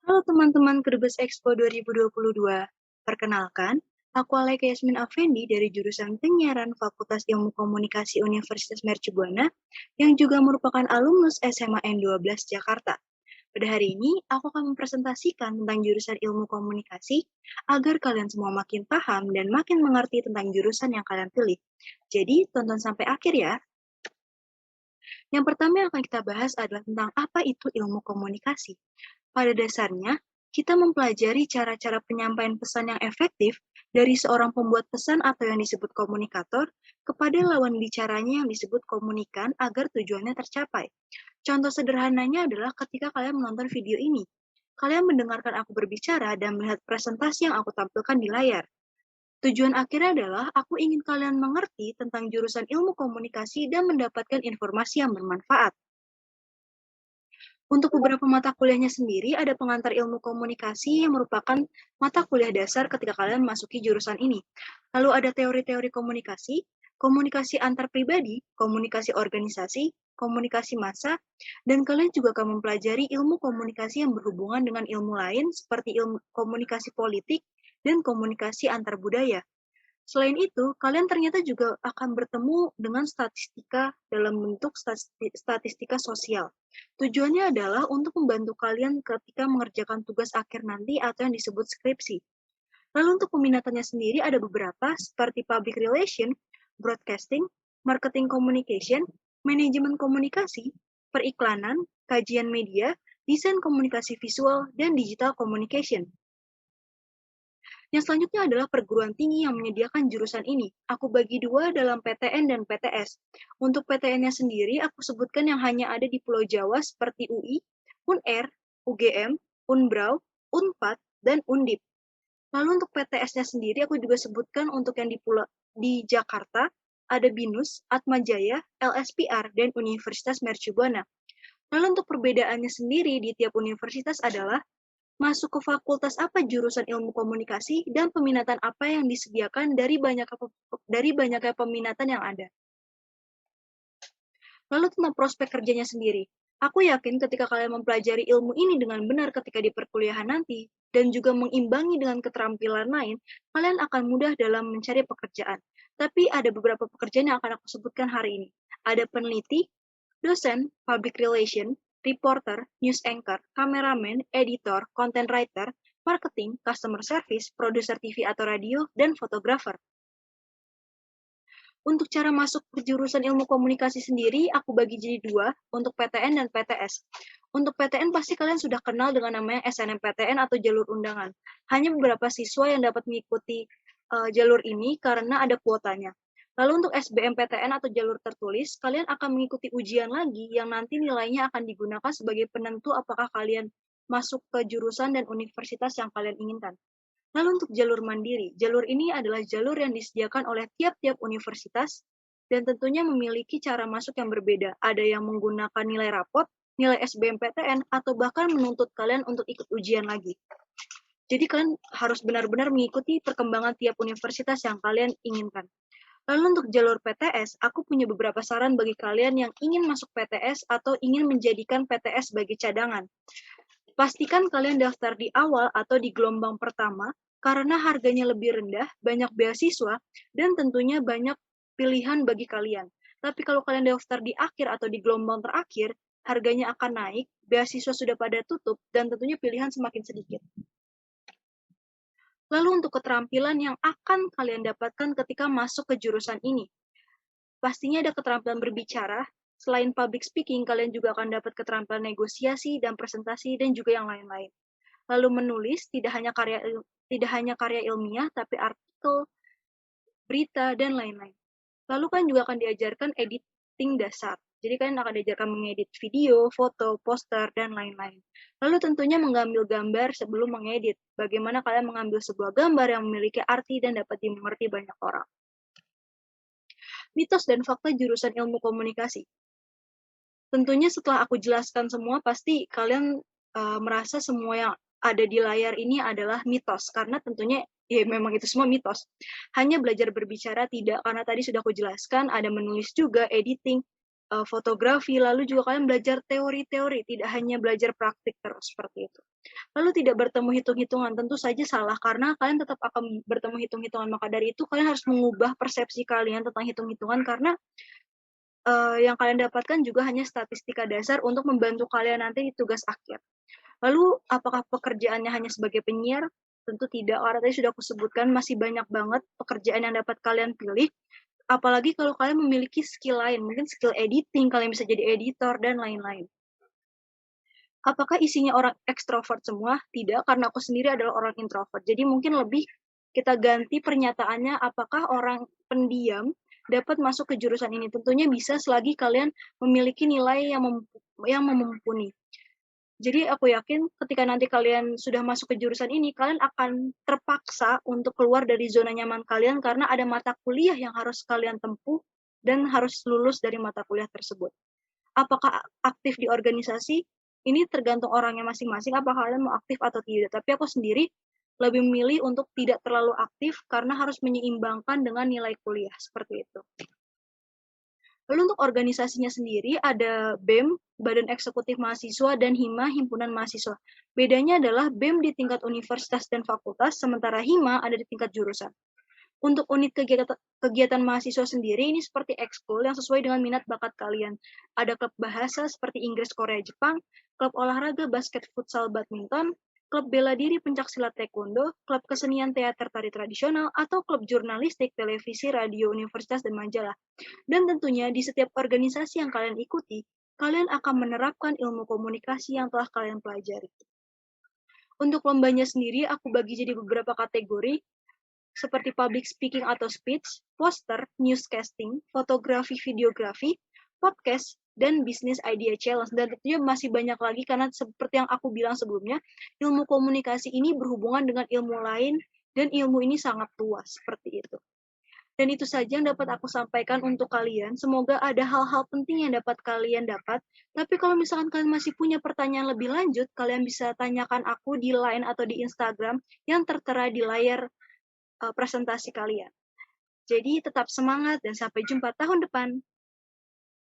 Halo teman-teman Kedubes Expo 2022. Perkenalkan, aku Alaika Yasmin Afendi dari jurusan Penyiaran Fakultas Ilmu Komunikasi Universitas Mercubuana yang juga merupakan alumnus SMA N12 Jakarta. Pada hari ini, aku akan mempresentasikan tentang jurusan Ilmu Komunikasi agar kalian semua makin paham dan makin mengerti tentang jurusan yang kalian pilih. Jadi, tonton sampai akhir ya. Yang pertama yang akan kita bahas adalah tentang apa itu ilmu komunikasi. Pada dasarnya, kita mempelajari cara-cara penyampaian pesan yang efektif dari seorang pembuat pesan atau yang disebut komunikator kepada lawan bicaranya yang disebut komunikan agar tujuannya tercapai. Contoh sederhananya adalah ketika kalian menonton video ini. Kalian mendengarkan aku berbicara dan melihat presentasi yang aku tampilkan di layar. Tujuan akhirnya adalah aku ingin kalian mengerti tentang jurusan ilmu komunikasi dan mendapatkan informasi yang bermanfaat. Untuk beberapa mata kuliahnya sendiri, ada pengantar ilmu komunikasi yang merupakan mata kuliah dasar ketika kalian memasuki jurusan ini. Lalu ada teori-teori komunikasi, komunikasi antar pribadi, komunikasi organisasi, komunikasi massa, dan kalian juga akan mempelajari ilmu komunikasi yang berhubungan dengan ilmu lain seperti ilmu komunikasi politik dan komunikasi antar budaya. Selain itu, kalian ternyata juga akan bertemu dengan statistika dalam bentuk statistika sosial. Tujuannya adalah untuk membantu kalian ketika mengerjakan tugas akhir nanti atau yang disebut skripsi. Lalu untuk peminatannya sendiri ada beberapa seperti public relation, broadcasting, marketing communication, manajemen komunikasi, periklanan, kajian media, desain komunikasi visual, dan digital communication. Yang selanjutnya adalah perguruan tinggi yang menyediakan jurusan ini. Aku bagi dua dalam PTN dan PTS. Untuk PTN-nya sendiri, aku sebutkan yang hanya ada di Pulau Jawa seperti UI, UNR, UGM, Unbrau, Unpad, dan Undip. Lalu untuk PTS-nya sendiri, aku juga sebutkan untuk yang di Jakarta, ada BINUS, Atmajaya, LSPR, dan Universitas Mercubuana. Lalu untuk perbedaannya sendiri di tiap universitas adalah masuk ke fakultas apa jurusan ilmu komunikasi dan peminatan apa yang disediakan dari banyaknya peminatan yang ada. Lalu tentang prospek kerjanya sendiri. Aku yakin ketika kalian mempelajari ilmu ini dengan benar ketika di perkuliahan nanti, dan juga mengimbangi dengan keterampilan lain, kalian akan mudah dalam mencari pekerjaan. Tapi ada beberapa pekerjaan yang akan aku sebutkan hari ini. Ada peneliti, dosen, public relation, reporter, news anchor, kameramen, editor, content writer, marketing, customer service, produser TV atau radio, dan fotografer. Untuk cara masuk ke jurusan ilmu komunikasi sendiri, aku bagi jadi dua, untuk PTN dan PTS. Untuk PTN pasti kalian sudah kenal dengan namanya SNMPTN atau jalur undangan. Hanya beberapa siswa yang dapat mengikuti jalur ini karena ada kuotanya. Lalu untuk SBMPTN atau jalur tertulis, kalian akan mengikuti ujian lagi yang nanti nilainya akan digunakan sebagai penentu apakah kalian masuk ke jurusan dan universitas yang kalian inginkan. Lalu untuk jalur mandiri, jalur ini adalah jalur yang disediakan oleh tiap-tiap universitas dan tentunya memiliki cara masuk yang berbeda. Ada yang menggunakan nilai rapot, nilai SBMPTN, atau bahkan menuntut kalian untuk ikut ujian lagi. Jadi kalian harus benar-benar mengikuti perkembangan tiap universitas yang kalian inginkan. Lalu untuk jalur PTS, aku punya beberapa saran bagi kalian yang ingin masuk PTS atau ingin menjadikan PTS sebagai cadangan. Pastikan kalian daftar di awal atau di gelombang pertama, karena harganya lebih rendah, banyak beasiswa, dan tentunya banyak pilihan bagi kalian. Tapi kalau kalian daftar di akhir atau di gelombang terakhir, harganya akan naik, beasiswa sudah pada tutup, dan tentunya pilihan semakin sedikit. Lalu untuk keterampilan yang akan kalian dapatkan ketika masuk ke jurusan ini. Pastinya ada keterampilan berbicara, selain public speaking, kalian juga akan dapat keterampilan negosiasi dan presentasi dan juga yang lain-lain. Lalu menulis tidak hanya karya ilmiah, tapi artikel, berita, dan lain-lain. Lalu kan juga akan diajarkan editing dasar. Jadi kalian akan diajarkan mengedit video, foto, poster, dan lain-lain. Lalu tentunya mengambil gambar sebelum mengedit. Bagaimana kalian mengambil sebuah gambar yang memiliki arti dan dapat dimengerti banyak orang. Mitos dan fakta jurusan ilmu komunikasi. Tentunya setelah aku jelaskan semua, pasti kalian merasa semua yang ada di layar ini adalah mitos, karena tentunya ya memang itu semua mitos. Hanya belajar berbicara tidak, karena tadi sudah aku jelaskan, ada menulis juga, editing, fotografi, lalu juga kalian belajar teori-teori, tidak hanya belajar praktik terus, seperti itu. Lalu tidak bertemu hitung-hitungan, tentu saja salah, karena kalian tetap akan bertemu hitung-hitungan, maka dari itu kalian harus mengubah persepsi kalian tentang hitung-hitungan, karena yang kalian dapatkan juga hanya statistika dasar untuk membantu kalian nanti di tugas akhir. Lalu, apakah pekerjaannya hanya sebagai penyiar? Tentu tidak, karena tadi sudah aku sebutkan masih banyak banget pekerjaan yang dapat kalian pilih, apalagi kalau kalian memiliki skill lain, mungkin skill editing, kalian bisa jadi editor, dan lain-lain. Apakah isinya orang ekstrovert semua? Tidak, karena aku sendiri adalah orang introvert. Jadi mungkin lebih kita ganti pernyataannya, apakah orang pendiam dapat masuk ke jurusan ini? Tentunya bisa selagi kalian memiliki nilai yang mumpuni. Jadi aku yakin ketika nanti kalian sudah masuk ke jurusan ini, kalian akan terpaksa untuk keluar dari zona nyaman kalian karena ada mata kuliah yang harus kalian tempuh dan harus lulus dari mata kuliah tersebut. Apakah aktif di organisasi? Ini tergantung orangnya masing-masing, apakah kalian mau aktif atau tidak. Tapi aku sendiri lebih memilih untuk tidak terlalu aktif karena harus menyeimbangkan dengan nilai kuliah, seperti itu. Lalu untuk organisasinya sendiri ada BEM, Badan Eksekutif Mahasiswa, dan HIMA, Himpunan Mahasiswa. Bedanya adalah BEM di tingkat universitas dan fakultas, sementara HIMA ada di tingkat jurusan. Untuk unit kegiatan mahasiswa sendiri, ini seperti ekskul yang sesuai dengan minat bakat kalian. Ada klub bahasa seperti Inggris, Korea, Jepang, klub olahraga basket, futsal, badminton, klub bela diri pencaksilat taekwondo, klub kesenian teater tari tradisional, atau klub jurnalistik, televisi, radio, universitas, dan majalah. Dan tentunya di setiap organisasi yang kalian ikuti, kalian akan menerapkan ilmu komunikasi yang telah kalian pelajari. Untuk lombanya sendiri, aku bagi jadi beberapa kategori, seperti public speaking atau speech, poster, newscasting, fotografi, videografi, podcast, dan business idea challenge. Dan tentunya masih banyak lagi karena seperti yang aku bilang sebelumnya, ilmu komunikasi ini berhubungan dengan ilmu lain dan ilmu ini sangat luas seperti itu. Dan itu saja yang dapat aku sampaikan untuk kalian. Semoga ada hal-hal penting yang dapat kalian dapat. Tapi kalau misalkan kalian masih punya pertanyaan lebih lanjut, kalian bisa tanyakan aku di Line atau di Instagram yang tertera di layar presentasi kalian. Jadi tetap semangat dan sampai jumpa tahun depan.